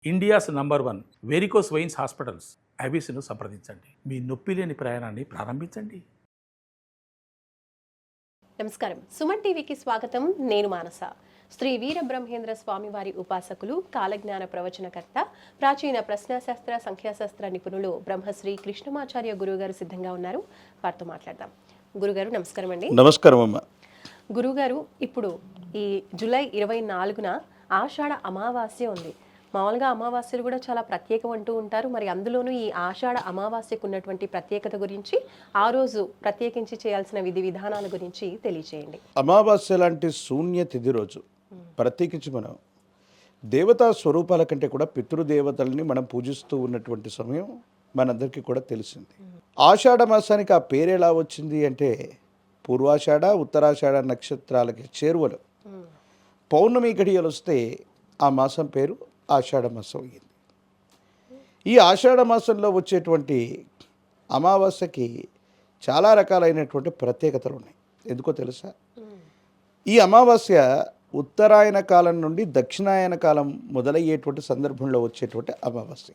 India's number 1 varicose veins hospitals ఐబీసీను సంప్రదించండి. మీ నొప్పి లేని ప్రయాణాన్ని ప్రారంభించండి. నమస్కారం. సుమన్ టీవీకి స్వాగతం. నేను మానస. శ్రీ వీరబ్రహ్మేంద్ర స్వామివారి ఉపాసకులు, కాలజ్ఞాన ప్రవచనకర్త, ప్రాచీన ప్రశ్నాశాస్త్ర సంఖ్యాశాస్త్ర నిపుణులు బ్రహ్మశ్రీ కృష్ణమాచార్య గురువుగారు సిద్ధంగా ఉన్నారు. వారితో మాట్లాడదాం. గురుగారు నమస్కారం అండి. నమస్కారం అమ్మ. గురుగారు, ఇప్పుడు ఈ జూలై 24న ఆషాఢ అమావాస్య ఉంది. మామూలుగా అమావాస్యలు కూడా చాలా ప్రత్యేకం అంటూ ఉంటారు. మరి అందులోనూ ఈ ఆషాఢ అమావాస్యకు ఉన్నటువంటి ప్రత్యేకత గురించి, ఆ రోజు ప్రత్యేకించి చేయాల్సిన విధి విధానాల గురించి తెలియచేయండి. అమావాస్య లాంటి శూన్య తిథి రోజు ప్రత్యేకించి మనం దేవతా స్వరూపాల కంటే కూడా పితృదేవతల్ని మనం పూజిస్తూ ఉన్నటువంటి సమయం మనందరికీ కూడా తెలిసింది. ఆషాఢ మాసానికి ఆ పేరు ఎలా వచ్చింది అంటే, పూర్వాషాఢ ఉత్తరాషాఢ నక్షత్రాలకి చేరువలు పౌర్ణమి గడియలు వస్తే ఆ మాసం పేరు ఆషాఢ మాసం అయ్యింది. ఈ ఆషాఢ మాసంలో వచ్చేటువంటి అమావాస్యకి చాలా రకాలైనటువంటి ప్రత్యేకతలు ఉన్నాయి. ఎందుకో తెలుసా? ఈ అమావాస్య ఉత్తరాయణ కాలం నుండి దక్షిణాయన కాలం మొదలయ్యేటువంటి సందర్భంలో వచ్చేటువంటి అమావాస్య.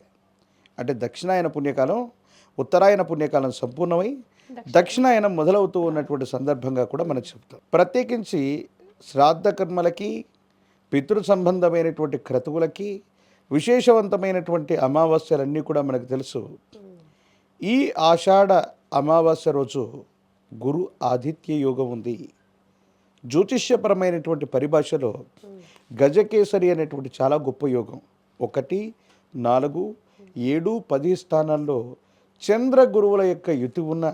అంటే దక్షిణాయన పుణ్యకాలం, ఉత్తరాయణ పుణ్యకాలం సంపూర్ణమై దక్షిణాయనం మొదలవుతూ ఉన్నటువంటి సందర్భంగా కూడా మనం చెప్తాం. ప్రత్యేకించి శ్రాద్ధ కర్మలకి, పితృ సంబంధమైనటువంటి క్రతువులకి విశేషవంతమైనటువంటి అమావాస్యలన్నీ కూడా మనకు తెలుసు. ఈ ఆషాఢ అమావాస్య రోజు గురు ఆదిత్య యోగం ఉంది. జ్యోతిష్యపరమైనటువంటి పరిభాషలో గజకేసరి అనేటువంటి చాలా గొప్ప యోగం. 1, 4, 7, 10 స్థానాల్లో చంద్ర గురువుల యొక్క యుతి ఉన్న,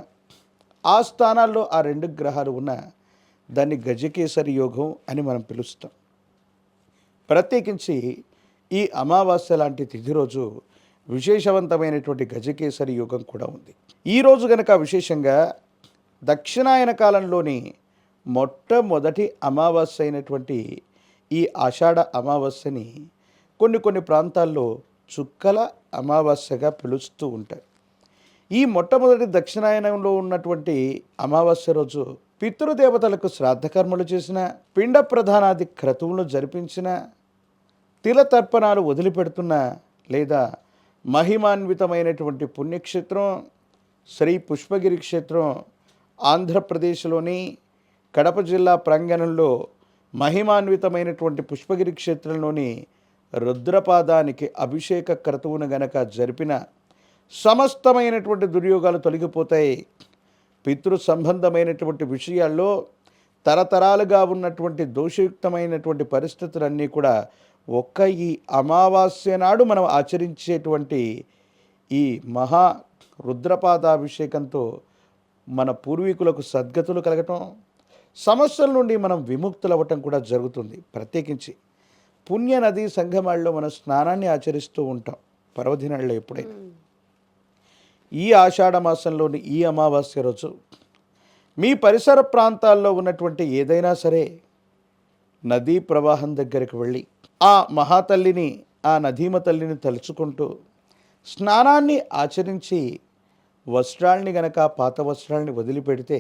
ఆ స్థానాల్లో ఆ 2 గ్రహాలు ఉన్న దాన్ని గజకేసరి యోగం అని మనం పిలుస్తాం. ప్రత్యేకించి ఈ అమావాస్య లాంటి తిథి రోజు విశేషవంతమైనటువంటి గజకేసరి యోగం కూడా ఉంది. ఈరోజు గనక విశేషంగా దక్షిణాయన కాలంలోని మొట్టమొదటి అమావాస్య అయినటువంటి ఈ ఆషాఢ అమావాస్యని కొన్ని ప్రాంతాల్లో చుక్కల అమావాస్యగా పిలుస్తూ ఉంటారు. ఈ మొట్టమొదటి దక్షిణాయనంలో ఉన్నటువంటి అమావాస్య రోజు పితృదేవతలకు శ్రాద్ధకర్మలు చేసిన, పిండ ప్రధానాది క్రతువులను జరిపించిన, తిలతర్పణాలు వదిలిపెడుతున్న, లేదా మహిమాన్వితమైనటువంటి పుణ్యక్షేత్రం శ్రీ పుష్పగిరి క్షేత్రం ఆంధ్రప్రదేశ్లోని కడప జిల్లా ప్రాంగణంలో మహిమాన్వితమైనటువంటి పుష్పగిరి క్షేత్రంలోని రుద్రపాదానికి అభిషేక క్రతువును గనక జరిపిన సమస్తమైనటువంటి దుర్యోగాలు తొలగిపోతాయి. పితృ సంబంధమైనటువంటి విషయాల్లో తరతరాలుగా ఉన్నటువంటి దోషయుక్తమైనటువంటి పరిస్థితులన్నీ కూడా ఒక్క ఈ అమావాస్య నాడు మనం ఆచరించేటువంటి ఈ మహా రుద్రపాదాభిషేకంతో మన పూర్వీకులకు సద్గతులు కలగటం, సమస్యల నుండి మనం విముక్తులవ్వటం కూడా జరుగుతుంది. ప్రత్యేకించి పుణ్య నదీ సంగమాల్లో మనం స్నానాన్ని ఆచరిస్తూ ఉంటాం పర్వదినాల్లో. ఎప్పుడైనా ఈ ఆషాఢ మాసంలోని ఈ అమావాస్య రోజు మీ పరిసర ప్రాంతాల్లో ఉన్నటువంటి ఏదైనా సరే నదీ ప్రవాహం దగ్గరికి వెళ్ళి ఆ మహాతల్లిని, ఆ నదీమ తల్లిని తలుచుకుంటూ స్నానాన్ని ఆచరించి వస్త్రాల్ని గనక, పాత వస్త్రాల్ని వదిలిపెడితే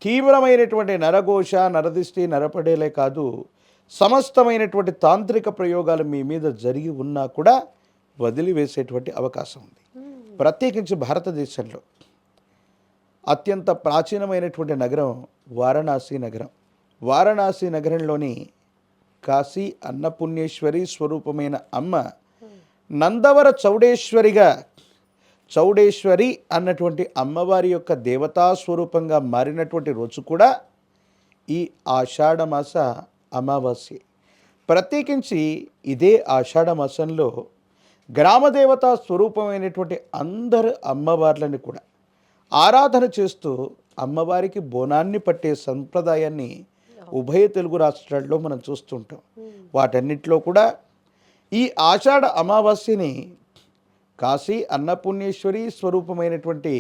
తీవ్రమైనటువంటి నరఘోష, నరదిష్టి, నరపడేలే కాదు, సమస్తమైనటువంటి తాంత్రిక ప్రయోగాలు మీ మీద జరిగి ఉన్నా కూడా వదిలివేసేటువంటి అవకాశం ఉంది. ప్రత్యేకించి భారతదేశంలో అత్యంత ప్రాచీనమైనటువంటి నగరం వారణాసి నగరం. వారణాసి నగరంలోని కాశీ అన్నపుణ్యేశ్వరి స్వరూపమైన అమ్మ నందవర చౌడేశ్వరిగా, చౌడేశ్వరి అన్నటువంటి అమ్మవారి యొక్క దేవతా స్వరూపంగా మారినటువంటి రోజు కూడా ఈ ఆషాఢ మాస అమావాస్య. ప్రత్యేకించి ఇదే ఆషాఢ మాసంలో గ్రామదేవతా స్వరూపమైనటువంటి అందరు అమ్మవార్లని కూడా ఆరాధన చేస్తూ అమ్మవారికి బోనాన్ని పట్టే సంప్రదాయాన్ని ఉభయ తెలుగు రాష్ట్రాల్లో మనం చూస్తుంటాం. వాటన్నిటిలో కూడా ఈ ఆషాఢ అమావాస్యని కాశీ అన్నపుణ్యేశ్వరి స్వరూపమైనటువంటి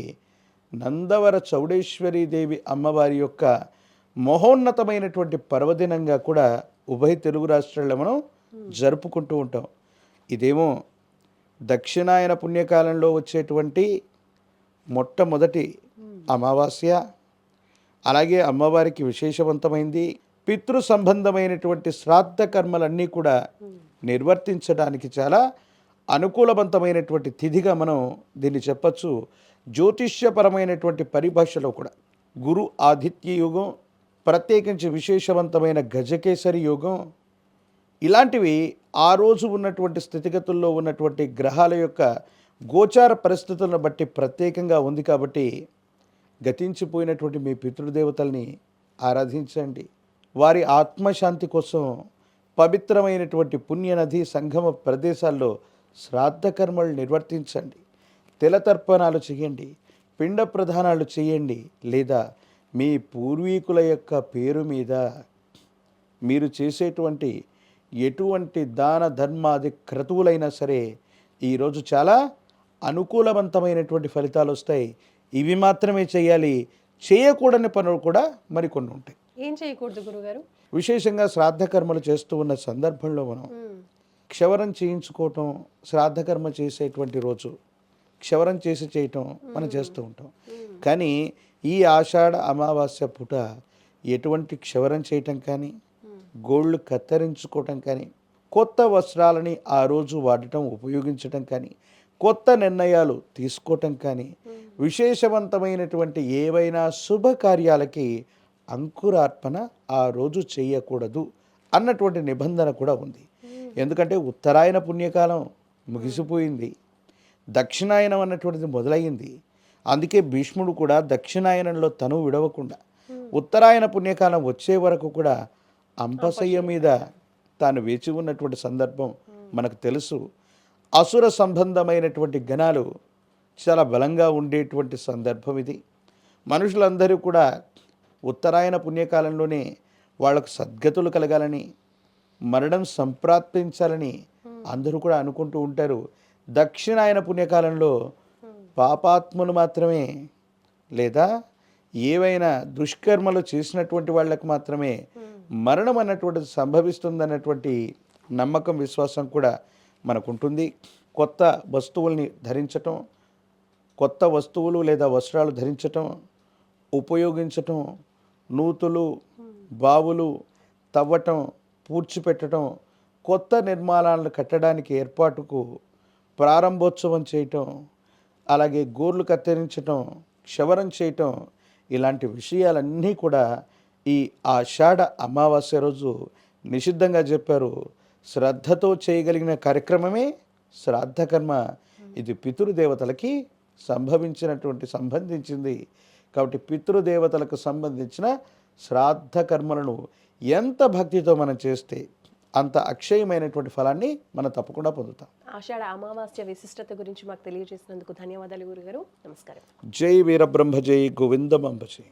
నందవర చౌడేశ్వరి దేవి అమ్మవారి యొక్క మహోన్నతమైనటువంటి పర్వదినంగా కూడా ఉభయ తెలుగు రాష్ట్రాల్లో మనం జరుపుకుంటూ ఉంటాం. ఇదేమో దక్షిణాయన పుణ్యకాలంలో వచ్చేటువంటి మొట్టమొదటి అమావాస్య. అలాగే అమ్మవారికి విశేషవంతమైంది. పితృ సంబంధమైనటువంటి శ్రాద్ధ కర్మలన్నీ కూడా నిర్వర్తించడానికి చాలా అనుకూలవంతమైనటువంటి తిథిగా మనం దీన్ని చెప్పచ్చు. జ్యోతిష్యపరమైనటువంటి పరిభాషలో కూడా గురు ఆదిత్య యోగం, ప్రత్యేకించి విశేషవంతమైన గజకేసరి యోగం, ఇలాంటివి ఆ రోజు ఉన్నటువంటి స్థితిగతుల్లో ఉన్నటువంటి గ్రహాల యొక్క గోచార పరిస్థితులను బట్టి ప్రత్యేకంగా ఉంది. కాబట్టి గతించిపోయినటువంటి మీ పితృదేవతల్ని ఆరాధించండి. వారి ఆత్మశాంతి కోసం పవిత్రమైనటువంటి పుణ్యనది సంగమ ప్రదేశాల్లో శ్రాద్ధ కర్మలు నిర్వర్తించండి. తిలతర్పణాలు చేయండి, పిండ ప్రదానాలు చేయండి. లేదా మీ పూర్వీకుల యొక్క పేరు మీద మీరు చేసేటువంటి ఎటువంటి దాన ధర్మాది క్రతువులైనా సరే ఈరోజు చాలా అనుకూలవంతమైనటువంటి ఫలితాలు వస్తాయి. ఇవి మాత్రమే చేయాలి. చేయకూడని పనులు కూడా మరికొన్ని ఉంటాయి. ఏం చేయకూడదు గురుగారు? విశేషంగా శ్రాద్ధ కర్మలు చేస్తూ ఉన్న సందర్భంలో మనం క్షవరం చేయించుకోవటం, శ్రాద్ధకర్మ చేసేటువంటి రోజు క్షవరం చేయటం మనం చేస్తూ ఉంటాం. కానీ ఈ ఆషాఢ అమావాస్య పూట ఎటువంటి క్షవరం చేయటం కానీ, గోళ్ళు కత్తిరించుకోవటం కానీ, కొత్త వస్త్రాలని ఆ రోజు వాడటం ఉపయోగించటం కానీ, కొత్త నిర్ణయాలు తీసుకోవటం కానీ, విశేషవంతమైనటువంటి ఏవైనా శుభకార్యాలకి అంకురార్పణ ఆ రోజు చేయకూడదు అన్నటువంటి నిబంధన కూడా ఉంది. ఎందుకంటే ఉత్తరాయణ పుణ్యకాలం ముగిసిపోయింది, దక్షిణాయనం అన్నటువంటిది మొదలయ్యింది. అందుకే భీష్ముడు కూడా దక్షిణాయనంలో తను విడవకుండా ఉత్తరాయణ పుణ్యకాలం వచ్చే వరకు కూడా అంపశయ్య మీద తాను వేచి ఉన్నటువంటి సందర్భం మనకు తెలుసు. అసుర సంబంధమైనటువంటి గణాలు చాలా బలంగా ఉండేటువంటి సందర్భం ఇది. మనుషులందరూ కూడా ఉత్తరాయణ పుణ్యకాలంలోనే వాళ్ళకు సద్గతులు కలగాలని, మరణం సంప్రాప్తించాలని అందరూ కూడా అనుకుంటూ ఉంటారు. దక్షిణాయన పుణ్యకాలంలో పాపాత్ములు మాత్రమే లేదా ఏవైనా దుష్కర్మలు చేసినటువంటి వాళ్ళకు మాత్రమే మరణం అన్నటువంటిది సంభవిస్తుందన్నటువంటి నమ్మకం, విశ్వాసం కూడా మనకుంటుంది. కొత్త వస్తువుల్ని ధరించటం, కొత్త వస్తువులు లేదా వస్త్రాలు ధరించటం, ఉపయోగించటం, నూతులు బావులు తవ్వటం, పూడ్చిపెట్టడం, కొత్త నిర్మాణాలను కట్టడానికి ఏర్పాటుకు ప్రారంభోత్సవం చేయటం, అలాగే గోర్లు కత్తిరించటం, క్షవరం చేయటం, ఇలాంటి విషయాలన్నీ కూడా ఈ ఆషాఢ అమావాస్య రోజు నిషిద్ధంగా చెప్పారు. శ్రద్ధతో చేయగలిగిన కార్యక్రమమే శ్రాద్ధకర్మ. ఇది పితృదేవతలకి సంబంధించింది. కాబట్టి పితృదేవతలకు సంబంధించిన శ్రాద్ధ కర్మలను ఎంత భక్తితో మనం చేస్తే అంత అక్షయమైనటువంటి ఫలాన్ని మనం తప్పకుండా పొందుతాం. ఆషాఢ అమావాస్య విశిష్టత గురించి మాకు తెలియజేసినందుకు ధన్యవాదాలు గురుగారు. నమస్కారం. జై వీరబ్రహ్మ, జై గోవిందమంబ జై.